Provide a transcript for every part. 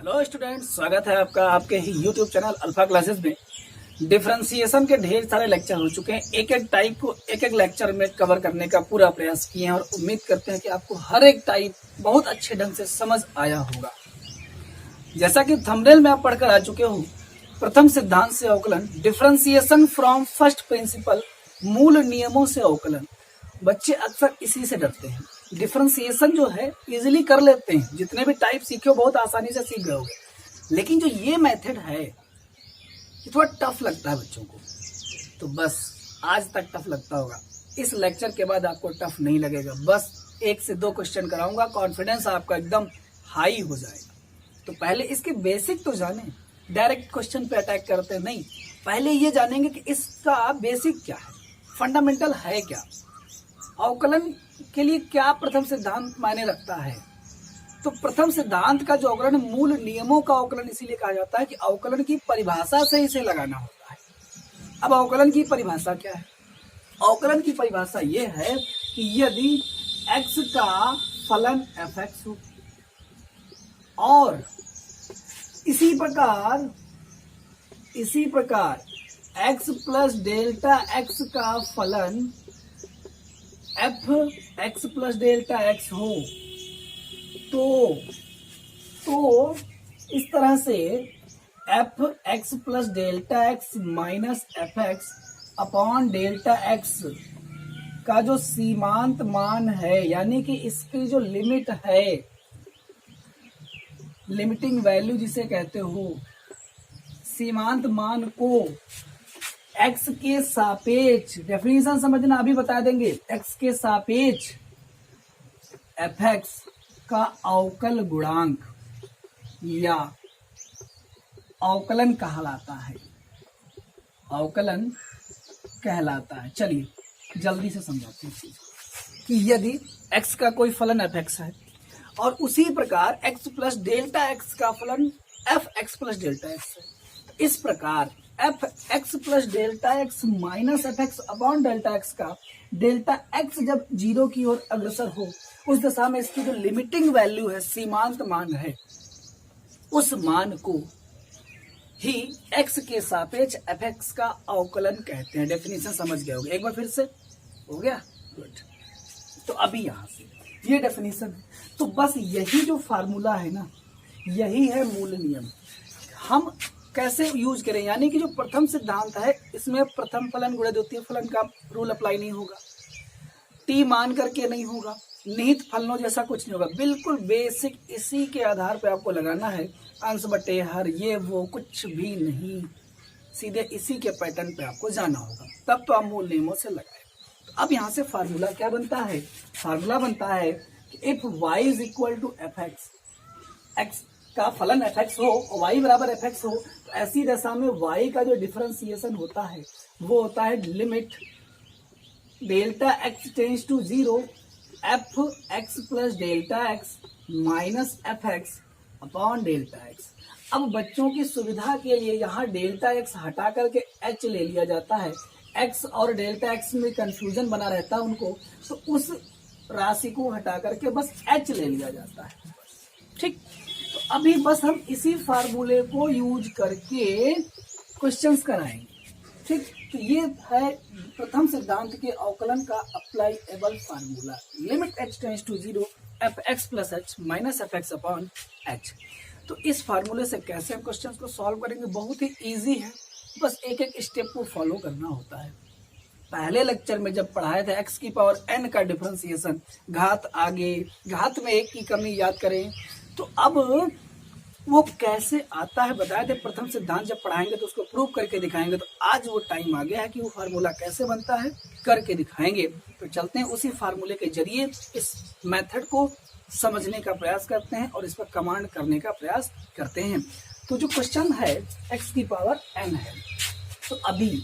Hello students, स्वागत है आपका आपके ही यूट्यूब चैनल अल्फा क्लासेस में। डिफरेंशिएशन के ढेर सारे लेक्चर हो चुके हैं। एक एक टाइप को एक एक लेक्चर में कवर करने का पूरा प्रयास किए हैं और उम्मीद करते हैं कि आपको हर एक टाइप बहुत अच्छे ढंग से समझ आया होगा। जैसा कि थंबनेल में आप पढ़कर आ चुके हो, प्रथम सिद्धांत से अवकलन, डिफरेंशिएशन फ्रॉम फर्स्ट प्रिंसिपल, मूल नियमों से अवकलन। बच्चे अक्सर इसी से डरते हैं। डिफरेंशिएशन जो है इजीली कर लेते हैं, जितने भी टाइप सीखे हो बहुत आसानी से सीख गए होगे, लेकिन जो ये मेथड है ये थोड़ा टफ लगता है बच्चों को। तो बस आज तक टफ लगता होगा, इस लेक्चर के बाद आपको टफ नहीं लगेगा। बस 1 से 2 क्वेश्चन कराऊंगा, कॉन्फिडेंस आपका एकदम हाई हो जाएगा। तो पहले इसके बेसिक तो जाने, डायरेक्ट क्वेश्चन पे अटैक करते नहीं। पहले ये जानेंगे कि इसका बेसिक क्या है, फंडामेंटल है क्या, अवकलन के लिए क्या प्रथम सिद्धांत मायने रखता है। तो प्रथम सिद्धांत का जो अवकलन, मूल नियमों का अवकलन इसीलिए कहा जाता है कि अवकलन की परिभाषा से इसे लगाना होता है। अब अवकलन की परिभाषा क्या है? अवकलन की परिभाषा यह है कि यदि x का फलन fx हो और इसी प्रकार x प्लस डेल्टा x का फलन F x plus delta x हो, तो इस तरह से F x plus delta x minus F x upon delta x का जो सीमांत मान है, यानी कि इसकी जो लिमिट है, लिमिटिंग वैल्यू जिसे कहते हो, सीमांत मान को x के सापेक्ष, डेफिनेशन समझना अभी बता देंगे, x के सापेक्ष fx का अवकल गुणांक या अवकलन कहलाता है। अवकलन कहलाता है। चलिए जल्दी से समझाते हैं कि यदि x का कोई फलन fx है और उसी प्रकार x प्लस डेल्टा x का फलन fx प्लस डेल्टा x है, तो इस प्रकार F x plus delta x minus F x upon delta x का डेल्टा एक्स जब 0 की ओर अग्रसर हो, उस दशा में इसकी जो लिमिटिंग वैल्यू है, सीमांत मान है, उस मान को ही एक्स के सापेक्ष एफ एक्स का अवकलन कहते हैं। डेफिनेशन समझ गए होंगे, एक बार फिर से हो गया, गुड। तो अभी यहां से ये डेफिनेशन है, तो बस यही जो फार्मूला है ना, यही है मूल नियम। हम कैसे यूज करें, यानी कि जो प्रथम सिद्धांत है इसमें प्रथम फलन गुणा द्वितीय फलन का रूल अप्लाई नहीं होगा, टी मान करके नहीं होगा, निहित फलनों जैसा कुछ नहीं होगा, बिल्कुल बेसिक इसी के आधार पे आपको लगाना है। अंश बटे हर, ये वो कुछ भी नहीं, सीधे इसी के पैटर्न पे आपको जाना होगा, तब तो आप मूल नियमों से लगाए। तो अब यहाँ से फार्मूला क्या बनता है? फार्मूला बनता है कि if y is equal to f x, x का फलन fx हो और y बराबर fx हो, तो ऐसी दशा में y का जो डिफरेंशिएशन होता है वो होता है limit delta x tends to 0 F x plus delta x minus F x upon delta x. अब बच्चों की सुविधा के लिए यहाँ डेल्टा एक्स हटा करके h ले लिया जाता है, x और डेल्टा एक्स में कंफ्यूजन बना रहता है उनको, तो उस राशि को हटा करके बस h ले लिया जाता है। ठीक, तो अभी बस हम इसी फार्मूले को यूज करके क्वेश्चंस कराएंगे। ठीक, तो ये है प्रथम सिद्धांत के अवकलन का applicable formula, limit h tends to 0 F x plus H minus F x upon H. तो इस फार्मूले से कैसे हम क्वेश्चंस को सॉल्व करेंगे, बहुत ही इजी है, बस एक एक स्टेप को फॉलो करना होता है। पहले लेक्चर में जब पढ़ाए थे x की पावर n का डिफरेंशिएशन, घात आगे, घात में 1 की कमी याद करें, तो अब वो कैसे आता है बताए थे। प्रथम सिद्धांत जब पढ़ाएंगे तो उसको प्रूव करके दिखाएंगे, तो आज वो टाइम आ गया है कि वो फार्मूला कैसे बनता है करके दिखाएंगे। तो चलते हैं उसी फार्मूले के जरिए इस मेथड को समझने का प्रयास करते हैं और इस पर कमांड करने का प्रयास करते हैं। तो जो क्वेश्चन है x की पावर n है, तो अभी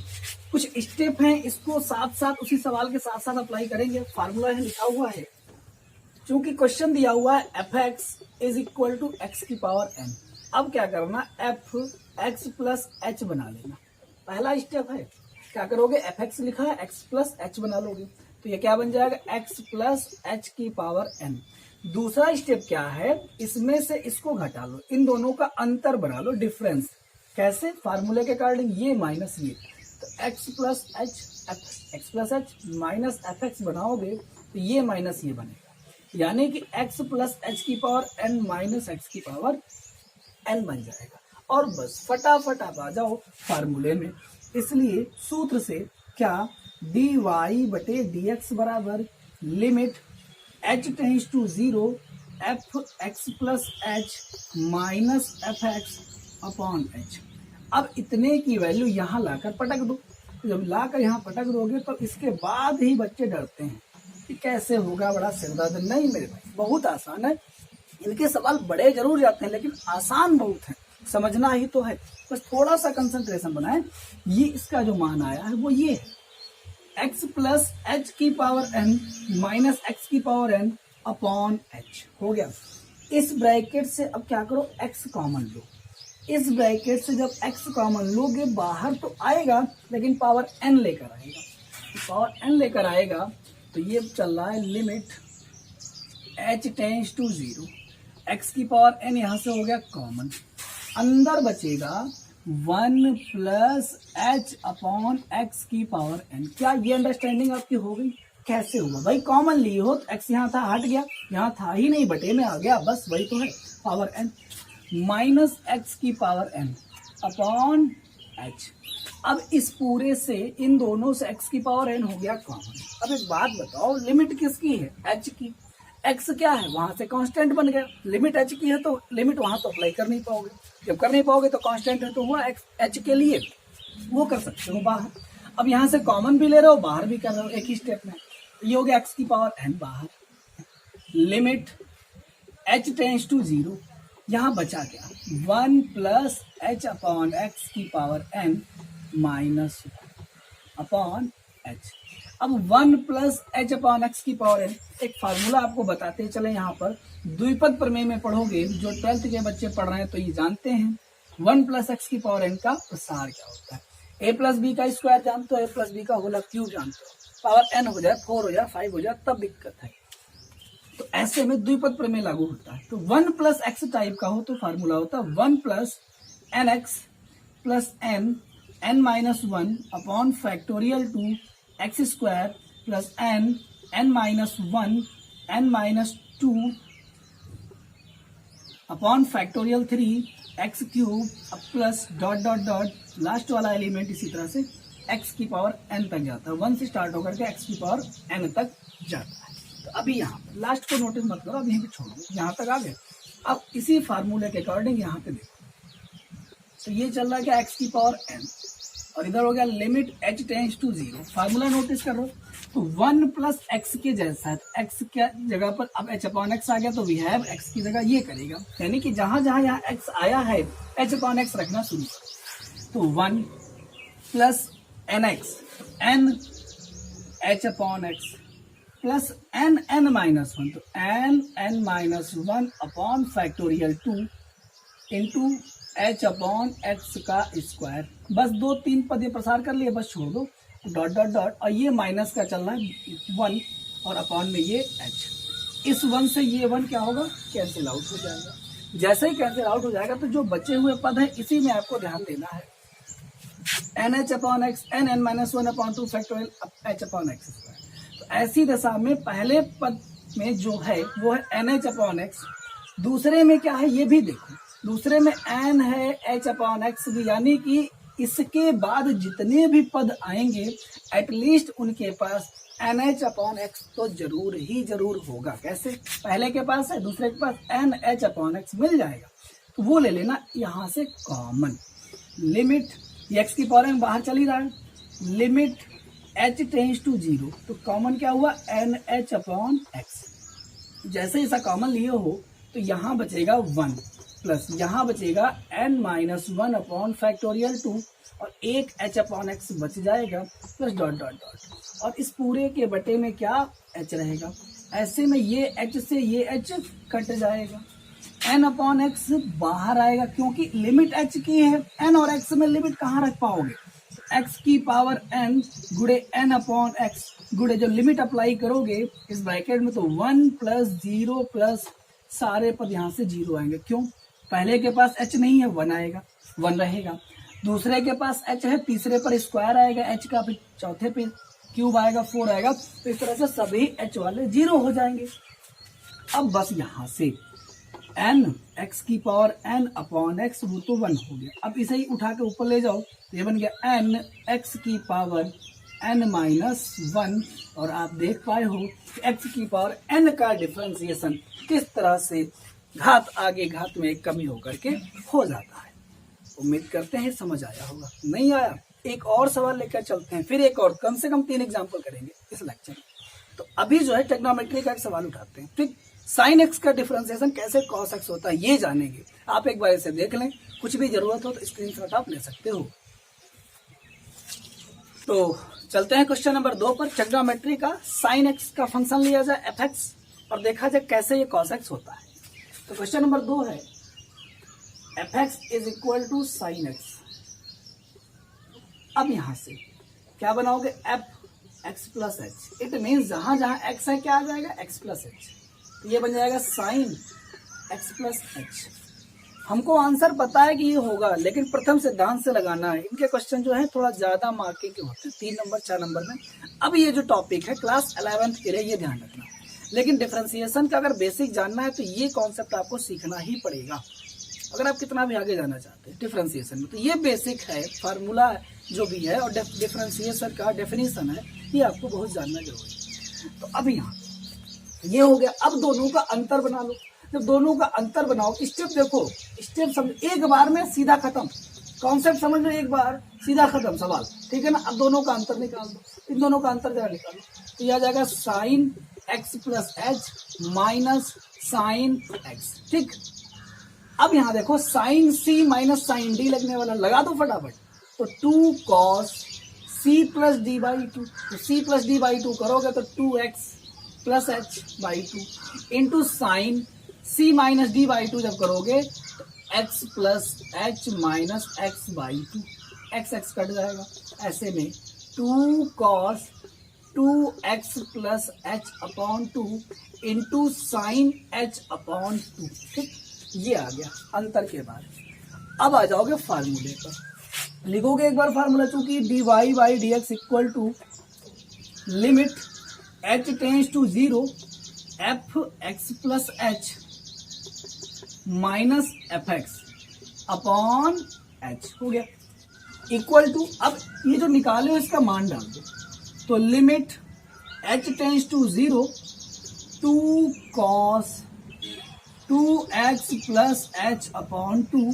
कुछ स्टेप हैं, इसको साथ साथ उसी सवाल के साथ साथ अप्लाई करेंगे। फार्मूला है लिखा हुआ है, चूंकि क्वेश्चन दिया हुआ है f x is equal to x की पावर n। अब क्या करना, एफ एक्स प्लस एच बना लेना, पहला स्टेप है। क्या करोगे, एफ एक्स लिखा है, एक्स प्लस एच बना लोगे, तो ये क्या बन जाएगा, एक्स प्लस एच की पावर n। दूसरा स्टेप क्या है, इसमें से इसको घटा लो, इन दोनों का अंतर बना लो, डिफरेंस। कैसे? फार्मूले के अकॉर्डिंग, ये माइनस ये, तो x plus H x plus H minus F x बनाओगे तो ये माइनस ये बनेगा, यानी कि x प्लस एच की पावर n माइनस एक्स की पावर n बन जाएगा। और बस फटाफट आप आ जाओ फार्मूले में। इसलिए सूत्र से क्या, dy बटे dx बराबर limit h tends to 0 F x plus H minus F x upon h. अब इतने की वैल्यू यहाँ लाकर पटक दो। जब लाकर यहाँ पटक दोगे तो इसके बाद ही बच्चे डरते हैं कि कैसे होगा, बड़ा सिरदर्द। नहीं मेरे भाई, बहुत आसान है। इनके सवाल बड़े जरूर जाते हैं लेकिन आसान बहुत है, समझना ही तो है, बस थोड़ा सा कंसंट्रेशन बनाए। ये इसका जो मान आया है वो ये है, x प्लस एच की पावर n माइनस एक्स की पावर n अपॉन h हो गया। इस ब्रैकेट से अब क्या करो, x कॉमन लो। इस ब्रैकेट से जब x कॉमन लोगे बाहर तो आएगा लेकिन पावर n लेकर आएगा। पावर n लेकर आएगा तो ये चल रहा है limit h tends to 0, x की पावर n यहां से हो गया कॉमन, अंदर बचेगा 1 प्लस एच अपॉन एक्स की पावर n। क्या ये अंडरस्टैंडिंग आपकी हो गई? कैसे हुआ भाई? कॉमन लिए हो तो x यहाँ था, हट गया, यहाँ था ही नहीं, बटे में आ गया, बस वही तो है, पावर n माइनस एक्स की पावर n अपॉन h। अब इस पूरे से इन दोनों से x की पावर n हो गया कॉमन। अब एक बात बताओ, लिमिट किसकी है? h की। x क्या है? वहां से कांस्टेंट बन गया। लिमिट h की है तो लिमिट वहां तो अप्लाई कर नहीं पाओगे, जब कर नहीं पाओगे तो कांस्टेंट है तो हुआ h के लिए, वो कर सकते हो बाहर। अब यहाँ से कॉमन भी ले रहे हो, बाहर भी कर रहे हो, एक ही स्टेप में। ये हो गया x की पावर n बाहर, लिमिट h टेंस टू 0, यहाँ बचा क्या, 1 प्लस एच अपॉन एक्स की power n minus upon h। अब 1 प्लस एच अपॉन एक्स की पावर n, एक फार्मूला आपको बताते चले, यहाँ पर द्विपद प्रमेय में पढ़ोगे, जो 12th के बच्चे पढ़ रहे हैं तो ये जानते हैं 1 प्लस एक्स की पावर n का प्रसार क्या होता है। a प्लस बी का स्क्वायर जानते हो, a प्लस बी का होल क्यूब जानते हो, पावर n हो जाए, 4 हो जाए, 5 हो जाए, तब दिक्कत है। तो ऐसे में द्विपद प्रमेय लागू होता है। तो 1 प्लस एक्स टाइप का हो तो फार्मूला होता है 1 plus n x plus n minus 1 upon factorial 2 x square plus n minus 1 n minus 2 upon factorial 3 x cube plus dot dot dot last वाला एलिमेंट इसी तरह से एक्स की पावर n तक जाता है, 1 से स्टार्ट होकर के एक्स की पावर n तक जाता है। तो अभी यहाँ लास्ट को नोटिस मत करो, अब यहीं पे छोड़ दो, यहाँ तक आ गए। अब इसी फार्मूले के अकॉर्डिंग यहाँ पे देखो, तो ये चल रहा है क्या, x की पावर n, और इधर हो गया limit h tends to 0। Formula notice करो, तो 1 प्लस एक्स के जैसा है, तो x के जगह पर अब h अपॉन एक्स आ गया, तो वी हैव x की जगह ये करेगा, यानी कि जहां जहां यहाँ x आया है h अपॉन एक्स रखना शुरू करो। तो 1 plus n x n h upon x plus n minus 1, तो n minus 1 upon factorial 2 into h upon x का स्क्वायर। बस 2-3 पद ये प्रसार कर लिए, बस छोड़ दो, डॉट डॉट डॉट, और ये माइनस का चलना है 1 और अपॉन में ये h। इस 1 से ये 1 क्या होगा, कैंसिल आउट हो जाएगा। जैसे ही कैंसिल आउट हो जाएगा तो जो बचे हुए पद है इसी में आपको ध्यान देना है, n h upon x n minus 1 upon 2 factorial h upon x square. तो ऐसी दशा में पहले पद में जो है वो है एन एच अपॉन एक्स, दूसरे में क्या है ये भी देखो, दूसरे में एन है एच अपॉन एक्स भी, यानी कि इसके बाद जितने भी पद आएंगे एटलीस्ट उनके पास एन एच अपॉन एक्स तो जरूर ही जरूर होगा। कैसे, पहले के पास है, दूसरे के पास एन एच अपॉन एक्स मिल जाएगा, तो वो ले लेना यहाँ से कॉमन। लिमिट एक्स की पावर n बाहर चली रहा है, लिमिट h टेंस टू 0, तो कॉमन क्या हुआ, एन एच अपॉन एक्स। जैसे ऐसा कॉमन लिए हो तो यहाँ बचेगा 1 प्लस यहाँ बचेगा n माइनस 1 अपॉन फैक्टोरियल 2 और एक h अपॉन एक्स बच जाएगा प्लस डॉट डॉट डॉट, और इस पूरे के बटे में क्या h रहेगा। ऐसे में ये h से ये h कट जाएगा, n अपॉन एक्स बाहर आएगा क्योंकि लिमिट h की है, n और x में लिमिट कहाँ रख पाओगे, एक्स की पावर n गुड़े n अपॉन एक्स गुड़े जो लिमिट अप्लाई करोगे इस ब्रैकेट में, तो 1 प्लस 0 प्लस सारे पद यहाँ से 0 आएंगे। क्यों? पहले के पास h नहीं है, 1 आएगा, 1 रहेगा। दूसरे के पास h है, तीसरे पर स्क्वायर आएगा h का, फिर चौथे पे क्यूब आएगा, 4 आएगा। तो इस तरह से सभी h वाले 0 हो जाएंगे। अब बस यहाँ से n x की पावर n अपॉन x वो तो 1 हो गया। अब इसे ही उठा के ऊपर ले जाओ तो ये बन गया n x की पावर n माइनस 1। और आप देख पाए हो कि x की पावर n का डिफरेंशिएशन किस तरह से घात आगे घात में कमी होकर के हो जाता है। उम्मीद करते हैं समझ आया होगा। नहीं आया एक और सवाल लेकर चलते हैं, फिर एक और कम से कम 3 एग्जाम्पल करेंगे इस लेक्चर में। तो अभी जो है ट्रिग्नोमेट्री का एक सवाल उठाते हैं। ठीक, साइन एक्स का डिफरेंशिएशन कैसे कॉस एक्स होता है ये जानेंगे। आप एक बार इसे देख लें, कुछ भी जरूरत हो तो स्क्रीनशॉट आप ले सकते हो। तो चलते हैं क्वेश्चन नंबर 2 पर। ट्रिग्नोमेट्री का साइन एक्स का फंक्शन लिया जाए एफ एक्स और देखा जाए कैसे ये कॉस एक्स होता है। तो क्वेश्चन नंबर 2 है f x is equal to sine x. अब यहां से क्या बनाओगे, f x plus h. It mean जहां जहां एक्स है क्या आ जाएगा, एक्स प्लस एच। तो ये बन जाएगा साइन एक्स प्लस एच। हमको आंसर पता है कि ये होगा, लेकिन प्रथम सिद्धांत से लगाना है। इनके क्वेश्चन जो है थोड़ा ज्यादा मार्किंग के होते हैं, 3 नंबर 4 नंबर में। अब ये जो टॉपिक है क्लास 11th के लिए ये ध्यान रखना, लेकिन डिफरेंशिएशन का अगर बेसिक जानना है तो ये कॉन्सेप्ट आपको सीखना ही पड़ेगा अगर आप कितना भी आगे जाना चाहते हैं डिफरेंशिएशन में। तो ये बेसिक है, फार्मूला जो भी है और डिफरेंशिएशन का डेफिनेशन है, ये आपको बहुत जानना जरूरी है। तो अब यहाँ ये हो गया। अब दोनों का अंतर बना लो। जब दोनों का अंतर बनाओ, स्टेप देखो, स्टेप समझ, एक बार में सीधा खत्म, कॉन्सेप्ट समझ लो, एक बार सीधा खत्म सवाल, ठीक है ना। अब दोनों का अंतर निकाल दो, इन दोनों का अंतर जरा निकालो तो यह आ जाएगा sine x plus H minus sine x. ठीक, अब यहां देखो sine c minus sine d लगने वाला, लगा दो फटाफट। तो 2 cos c plus d by 2, तो सी प्लस डी बाई 2 करोगे तो 2x plus h by 2 into sine c minus d by 2 जब करोगे तो x plus H minus x by 2, x x cut जाएगा। ऐसे में 2 cos 2x plus h upon 2 into sine h upon 2। ठीक, ये आ गया अंतर के बाद। अब आ जाओगे फार्मूले पर, लिखोगे एक बार फार्मूला, चूंकि d y by d x equal to limit h tends to 0 F x plus H minus F x upon h हो गया इक्वल टू। अब ये जो निकाले हो इसका मान डाल दो, तो limit h tends to 0 2 cos 2x plus h upon 2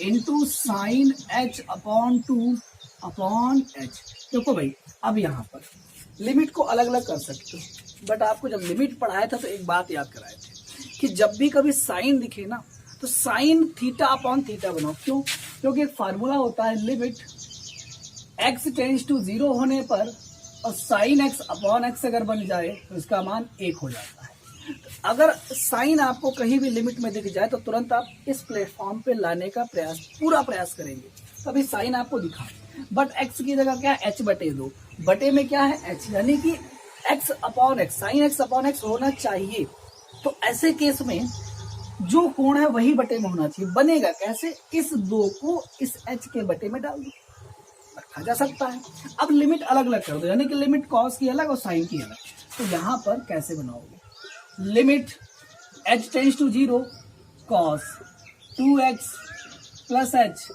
into sine h upon 2 upon h. देखो भाई, अब यहाँ पर लिमिट को अलग अलग कर सकते हो, बट आपको जब लिमिट पढ़ाया था तो एक बात याद कराए थे कि जब भी कभी साइन दिखे ना तो साइन थीटा अपॉन थीटा बनाओ। क्यों? क्योंकि एक फार्मूला होता है, लिमिट x टेंस टू 0 होने पर और साइन x अपॉन x अगर बन जाए तो इसका मान 1 हो जाता है। अगर साइन आपको कहीं भी लिमिट में दिख जाए तो तुरंत आप इस प्लेटफॉर्म पे लाने का पूरा प्रयास करेंगे, तभी साइन आपको दिखा। बट x की जगह क्या है, h बटे 2, बटे में क्या है h, यानी कि x upon x, sine x upon x होना चाहिए। तो ऐसे केस में जो कोण है वही बटे में होना चाहिए। बनेगा कैसे, इस 2 को इस h के बटे में डाल दो, रखा जा सकता है। अब लिमिट अलग अलग कर दो, यानी कि लिमिट कॉस की अलग और साइन की अलग। तो यहां पर कैसे बनाओगे, limit h tends to 0 cos 2x plus h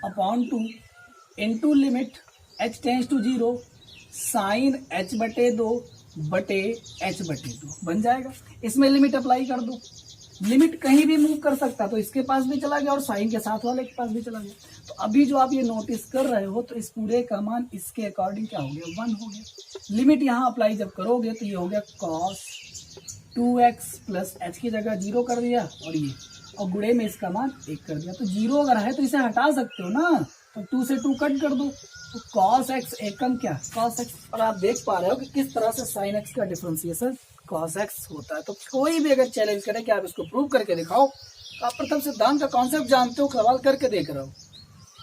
upon 2 into limit h tends to 0 sine h बटे 2 बटे h बटे 2 बन जाएगा। इसमें लिमिट अप्लाई कर दो, लिमिट कहीं भी मूव कर सकता, तो इसके पास भी चला गया और साइन के साथ वाले के पास भी चला गया। तो अभी जो आप ये नोटिस कर रहे हो तो इस पूरे का मान इसके अकॉर्डिंग क्या हो गया, 1 हो गया। लिमिट यहाँ अप्लाई जब करोगे तो ये हो गया कॉस 2x प्लस एच की जगह 0 कर दिया और ये, और गुणे में इसका मान 1 कर दिया। तो 0 अगर है तो इसे हटा सकते हो ना, तो 2 से 2 कट कर दो, तो cos x एकम क्या, cos x। और आप देख पा रहे हो कि किस तरह से sin x का डिफरेंशिएशन cos x होता है। तो कोई भी अगर चैलेंज करे कि आप इसको प्रूव करके दिखाओ, तो आप प्रथम सिद्धांत का कॉन्सेप्ट जानते हो, सवाल करके देख रहे हो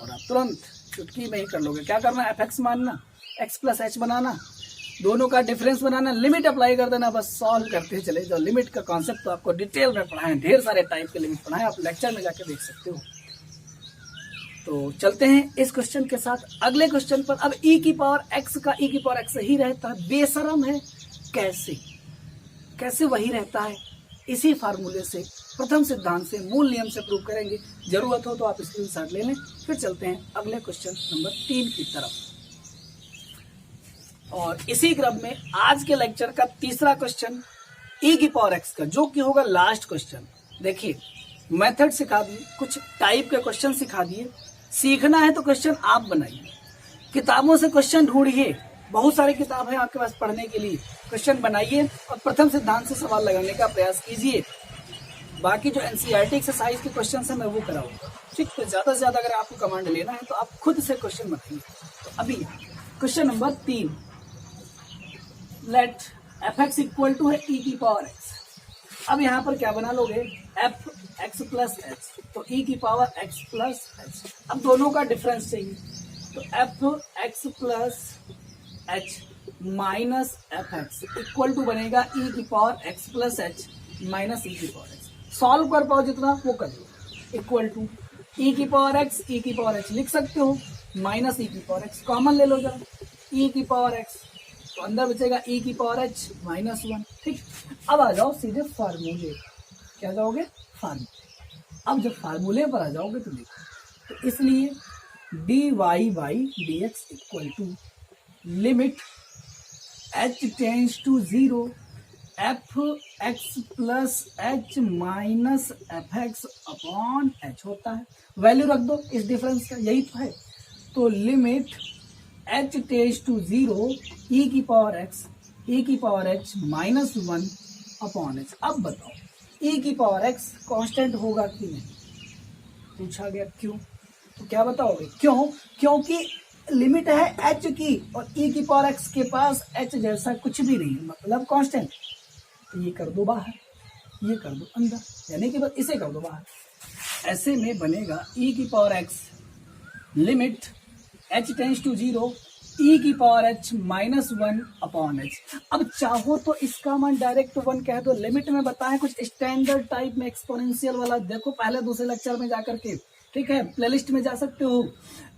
और आप तुरंत चुटकी में ही कर लोगे। क्या करना है, एफ एक्स मानना, एक्स प्लस एच बनाना, दोनों का डिफरेंस बनाना, लिमिट अप्लाई कर देना, बस सॉल्व करते चले जाओ। लिमिट का कॉन्सेप्ट तो आपको डिटेल में पढ़ाए, ढेर सारे टाइप के लिमिट पढ़ाए, आप लेक्चर में जाके देख सकते हो। तो चलते हैं इस क्वेश्चन के साथ अगले क्वेश्चन पर। अब e की पावर x का e की पावर x ही रहता है, बेशरम है, कैसे वही रहता है। इसी फार्मूले से, प्रथम सिद्धांत से, मूल नियम से प्रूव करेंगे। जरूरत हो तो आप स्क्रीनशॉट ले लें। फिर चलते हैं अगले क्वेश्चन नंबर 3 की तरफ। और इसी क्रम में आज के लेक्चर का तीसरा क्वेश्चन e की पावर x का, जो कि होगा लास्ट क्वेश्चन। देखिए मेथड सिखा दिए, कुछ टाइप के क्वेश्चन सिखा दिए। सीखना है तो क्वेश्चन आप बनाइए, किताबों से क्वेश्चन ढूंढिए, बहुत सारी किताब है आपके पास पढ़ने के लिए। क्वेश्चन बनाइए और प्रथम सिद्धांत से सवाल लगाने का प्रयास कीजिए। बाकी जो एनसीईआरटी एक्सरसाइज के क्वेश्चन है मैं वो कराऊंगा, ठीक। तो ज्यादा से ज्यादा अगर आपको कमांड लेना है तो आप खुद से क्वेश्चन बनाइए। तो अभी question number 3, let f x equal to है e की पावर x। अब यहाँ पर क्या बना लोगे, एफ एक्स प्लस एच, तो e की पावर x प्लस एच। अब दोनों का डिफरेंस चाहिए, तो f x plus H minus F x equal to बनेगा e की power x plus H minus e की पावर x। सॉल्व कर पाओ जितना वो कर लो, इक्वल टू e की पावर x, e की पावर h लिख सकते हो, माइनस e की पावर x कॉमन ले लो जरा, e की पावर x, तो अंदर बचेगा e की पावर h माइनस 1, ठीक। अब आ जाओ सीधे फार्मूले, क्या जाओगे, फार्मूले। अब जब फार्मूले पर आ जाओगे तो देखो, तो इसलिए dy by dx equal to limit h tends to 0 F x plus H minus F x upon h होता है। वैल्यू रख दो इस डिफरेंस का, यही तो है। तो limit h tends to 0 e की power h minus 1 upon h। अब बताओ e की पावर x कांस्टेंट होगा कि नहीं, पूछा गया क्यों, तो क्या बताओगे, क्योंकि लिमिट है h की और e की पावर x के पास h जैसा कुछ भी नहीं, मतलब कांस्टेंट। तो ये कर दो बाहर, ये कर दो अंदर, यानी कि बस इसे कर दो बाहर। ऐसे में बनेगा e की power x limit h tends to 0 e की power h minus 1 upon h। अब चाहो तो इसका मान डायरेक्ट 1 कह दो। लिमिट में बताएं कुछ स्टैंडर्ड टाइप में एक्सपोनेंशियल वाला, देखो पहले दूसरे लेक्चर में जाकर के, ठीक है, प्लेलिस्ट में जा सकते हो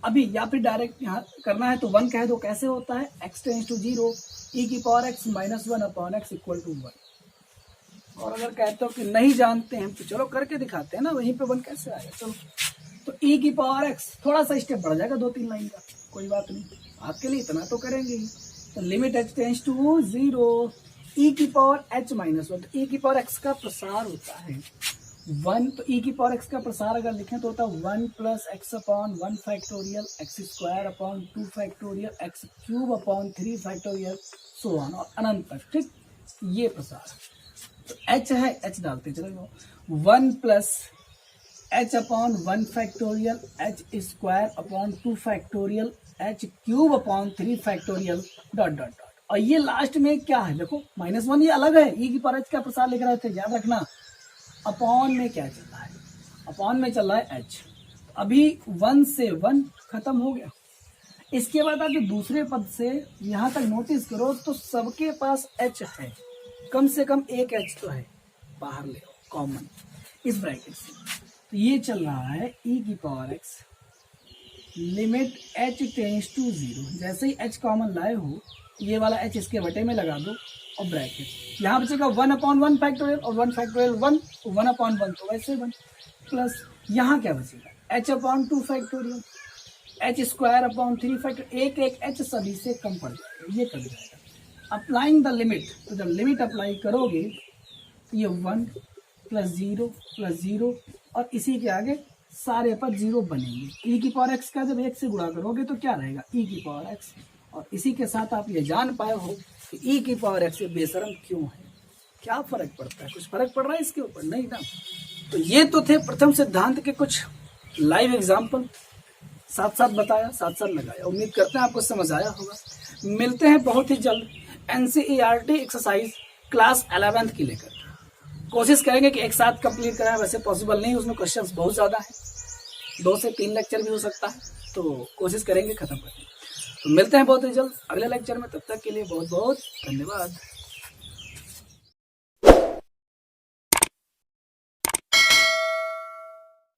अभी, या फिर डायरेक्ट यहाँ करना है तो 1 कह दो। कैसे होता है, x टेंस टू 0 e की power x minus 1 upon x equal to 1। और अगर कहते हो कि नहीं जानते हैं तो चलो करके दिखाते हैं ना, वहीं पे 1 कैसे आएगा। चलो, तो e की पावर x थोड़ा सा स्टेप बढ़ जाएगा 2-3 लाइन का, कोई बात नहीं, आपके लिए इतना तो करेंगे ही। तो limit h tends to 0 e की पावर h माइनस 1, तो e की पावर x का प्रसार होता है 1, तो e की पावर x का प्रसार अगर लिखें तो होता है 1 plus x upon 1 factorial x square upon 2 factorial x cube upon 3 factorial so on और अनंत तक, ठीक। ये प्रसार, तो h है, h डालते चले जाओ, 1 plus h upon 1 factorial H square upon 2 factorial H cube upon 3 factorial dot dot dot. और ये लास्ट में क्या है, देखो -1, ये अलग है, e की पावर h का प्रसार लिख रहे थे, याद रखना। अपॉन में क्या चल रहा है, अपॉन में चल रहा है h। अभी 1 से 1 खत्म हो गया। इसके बाद आप जो दूसरे पद से यहाँ तक नोटिस करो तो सबके पास h है, कम से कम एक h तो है, बाहर ले आओ कॉमन इस ब्रैकेट से। तो ये चल रहा है e की power x limit h tends to 0, जैसे ही h कॉमन लाए हो ये वाला h इसके बटे में लगा दो और ब्रैकेट, यहाँ बचेगा 1 अपॉन 1 फैक्टोरियल और 1 फैक्टोरियल 1 अपॉन 1 तो वैसे 1 प्लस यहाँ क्या बचेगा h upon 2 factorial h square upon 3 factorial, एक h सभी से कम पड़ जाएगा, ये कट जाएगा। अप्लाइंग द लिमिट, तो जब लिमिट अप्लाई करोगे तो ये 1 प्लस 0 और इसी के आगे सारे पद 0 बनेंगे। e की पावर x का जब 1 से गुणा करोगे तो क्या रहेगा, e की पावर x। और इसी के साथ आप ये जान पाए हो कि e की पावर x बेशरम क्यों है, क्या फर्क पड़ता है, कुछ फर्क पड़ रहा है इसके ऊपर, नहीं ना। तो ये तो थे प्रथम सिद्धांत के कुछ लाइव एग्जाम्पल, साथ साथ बताया, साथ साथ लगाया। उम्मीद करते हैं आपको समझ आया होगा। मिलते हैं बहुत ही जल्द एनसीईआरटी एक्सरसाइज क्लास 11th की लेकर। कोशिश करेंगे कि एक साथ कंप्लीट कराएं, वैसे पॉसिबल नहीं, उसमें क्वेश्चंस बहुत ज़्यादा हैं, 2 से 3 लेक्चर भी हो सकता है। तो कोशिश करेंगे खत्म करने। तो मिलते हैं बहुत ही जल्द अगले लेक्चर में, तब तक के लिए बहुत बहुत धन्यवाद।